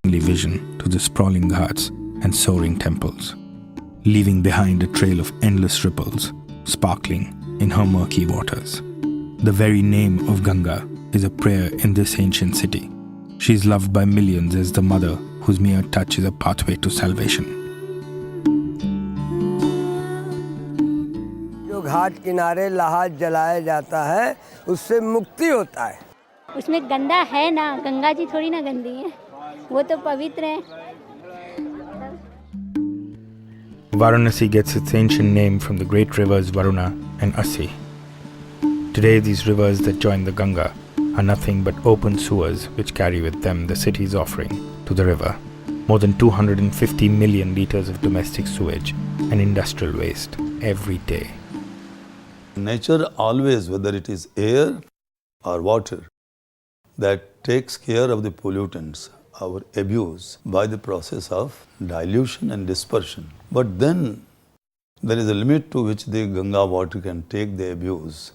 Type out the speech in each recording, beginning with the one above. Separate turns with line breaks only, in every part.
vision to the sprawling ghats and soaring temples, leaving behind a trail of endless ripples, sparkling in her murky waters. The very name of Ganga is a prayer in this ancient city. She is loved by millions as the mother whose mere touch is a pathway to salvation.
जो घाट किनारे लहाज जलाया जाता है, उससे मुक्ति होता है.
उसमें गंदा है ना, गंगा जी थोड़ी ना गंदी है, वो तो पवित्र है.
Varanasi gets its ancient name from the great rivers Varuna and Asi. Today, these rivers that join the Ganga are nothing but open sewers which carry with them the city's offering to the river. More than 250 million litres of domestic sewage and industrial waste every day.
Nature always, whether it is air or water, that takes care of the pollutants, our abuse, by the process of dilution and dispersion. But then there is a limit to which the Ganga water can take the abuse.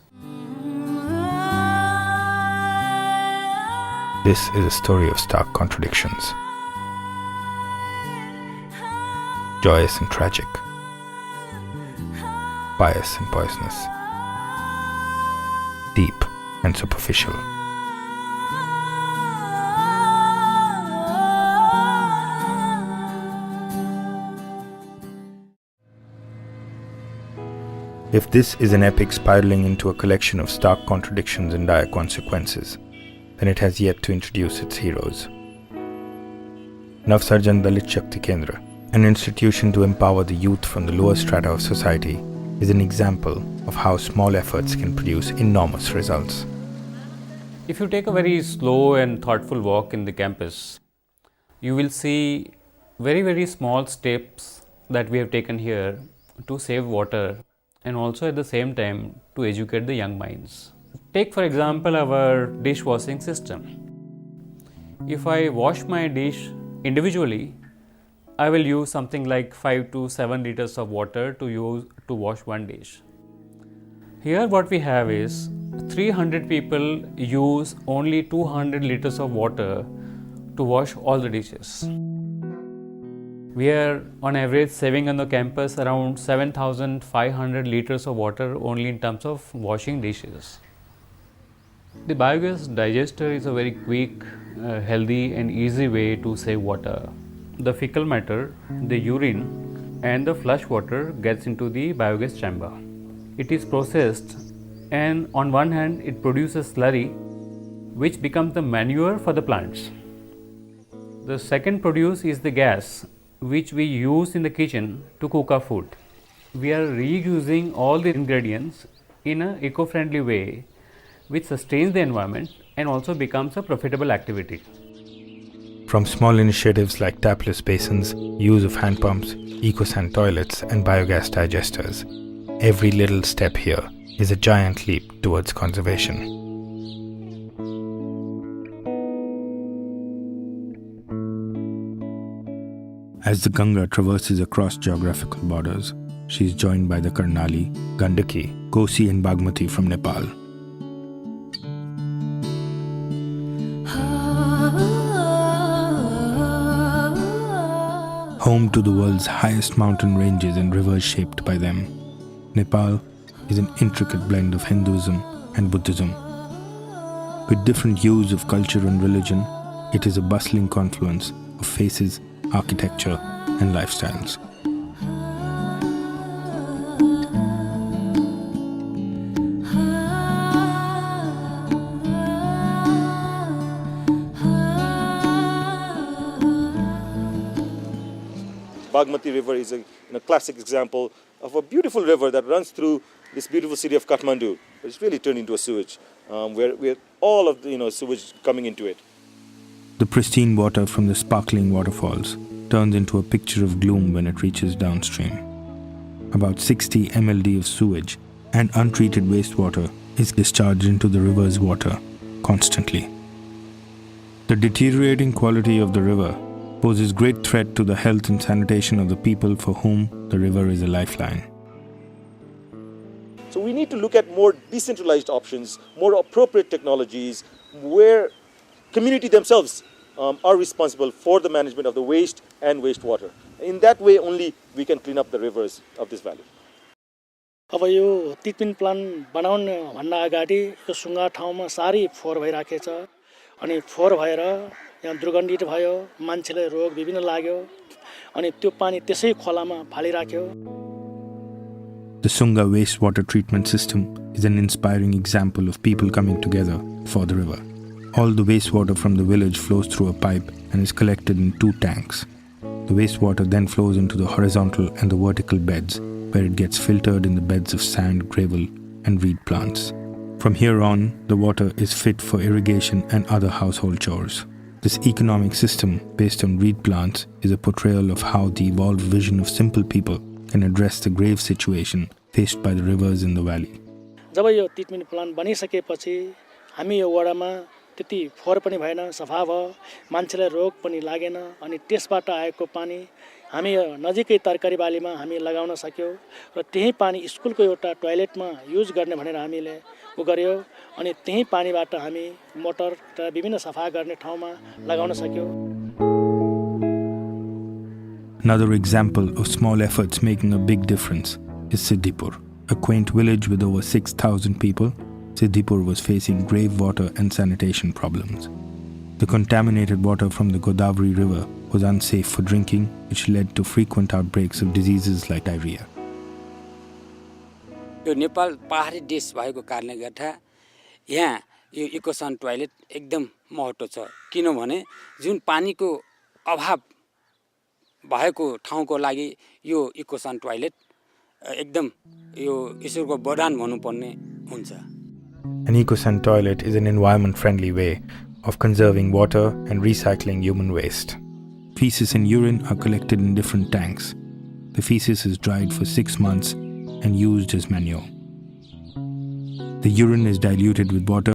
This is a story of stark contradictions. Joyous and tragic. Pious and poisonous. Deep and superficial. If this is an epic spiraling into a collection of stark contradictions and dire consequences, then it has yet to introduce its heroes. Navsarjan Dalit Shakti Kendra, an institution to empower the youth from the lower strata of society, is an example of how small efforts can produce enormous results.
If you take a very slow and thoughtful walk in the campus, you will see very, very small steps that we have taken here to save water and also at the same time to educate the young minds. Take for example our dishwashing system. If I wash my dish individually, I will use something like 5 to 7 liters of water to wash one dish. Here what we have is 300 people use only 200 liters of water to wash all the dishes. We are on average saving on the campus around 7,500 liters of water only in terms of washing dishes. The biogas digester is a very quick, healthy and easy way to save water. The fecal matter, the urine and the flush water gets into the biogas chamber. It is processed and on one hand it produces slurry which becomes the manure for the plants. The second produce is the gas which we use in the kitchen to cook our food. We are reusing all the ingredients in an eco-friendly way which sustains the environment and also becomes a profitable activity.
From small initiatives like tapless basins, use of hand pumps, eco-sand toilets and biogas digesters, every little step here is a giant leap towards conservation. As the Ganga traverses across geographical borders, she is joined by the Karnali, Gandaki, Kosi and Bagmati from Nepal. Home to the world's highest mountain ranges and rivers shaped by them, Nepal is an intricate blend of Hinduism and Buddhism. With different hues of culture and religion, it is a bustling confluence of faces, architecture and lifestyles.
Bagmati River is a classic example of a beautiful river that runs through this beautiful city of Kathmandu. But it's really turned into a sewage, where all of the sewage coming into it.
The pristine water from the sparkling waterfalls turns into a picture of gloom when it reaches downstream. About 60 mld of sewage and untreated wastewater is discharged into the river's water constantly. The deteriorating quality of the river poses great threat to the health and sanitation of the people for whom the river is a lifeline.
So we need to look at more decentralized options, more appropriate technologies, where community themselves are responsible for the management of the waste and wastewater. In that way only we can clean up the rivers of this valley.
अब यो treatment plant बनाउन भन्दा अगाडि यो सुङ्गा ठाउँमा सारी फोहोर भइराखेछ अनि फोहोर भएर यहाँ दुर्गन्धित भयो मान्छेलाई रोग विभिन्न लाग्यो अनि त्यो पानी त्यसै खोलामा फालिराख्यो.
The Sunga wastewater treatment system is an inspiring example of people coming together for the river. All the wastewater from the village flows through a pipe and is collected in 2 tanks. The wastewater then flows into the horizontal and the vertical beds, where it gets filtered in the beds of sand, gravel, and reed plants. From here on, the water is fit for irrigation and other household chores. This economic system, based on reed plants, is a portrayal of how the evolved vision of simple people can address the grave situation faced by the rivers in the valley.
जब यो treatment plant बनिसकेपछि हामी यो वडामा त्यति फोहोर पनि भएन, सफा भयो, मान्छेलाई रोग पनि लागेन अनि त्यसबाट आएको पानी हामी नजिकै तरकारी बालीमा हामी लगाउन सक्यौ र त्यही पानी स्कुलको एउटा टोयलेटमा युज गर्ने भनेर हामीले गर्यो अनि त्यही पानीबाट हामी मोटर र विभिन्न सफा गर्ने ठाउँमा लगाउन सक्यौ.
Another example of small efforts making a big difference is Siddipur. A quaint village with over 6,000 people, Siddipur was facing grave water and sanitation problems. The contaminated water from the Godavari river was unsafe for drinking, which led to frequent outbreaks of diseases like diarrhea.
यो नेपाल पहाडी देश भएको कारणले गर्दा यहाँ यो इकोसन toilet एकदम महत्त्व छ किनभने जुन पानीको अभाव भएको ठाउँको लागि यो इकोसन टोयलेट एकदम यो ईश्वरको वरदान भन्नुपर्ने हुन्छ.
An ecosan toilet is an environment-friendly way of conserving water and recycling human waste. Feces and urine are collected in different tanks. The feces is dried for 6 months and used as manure. The urine is diluted with water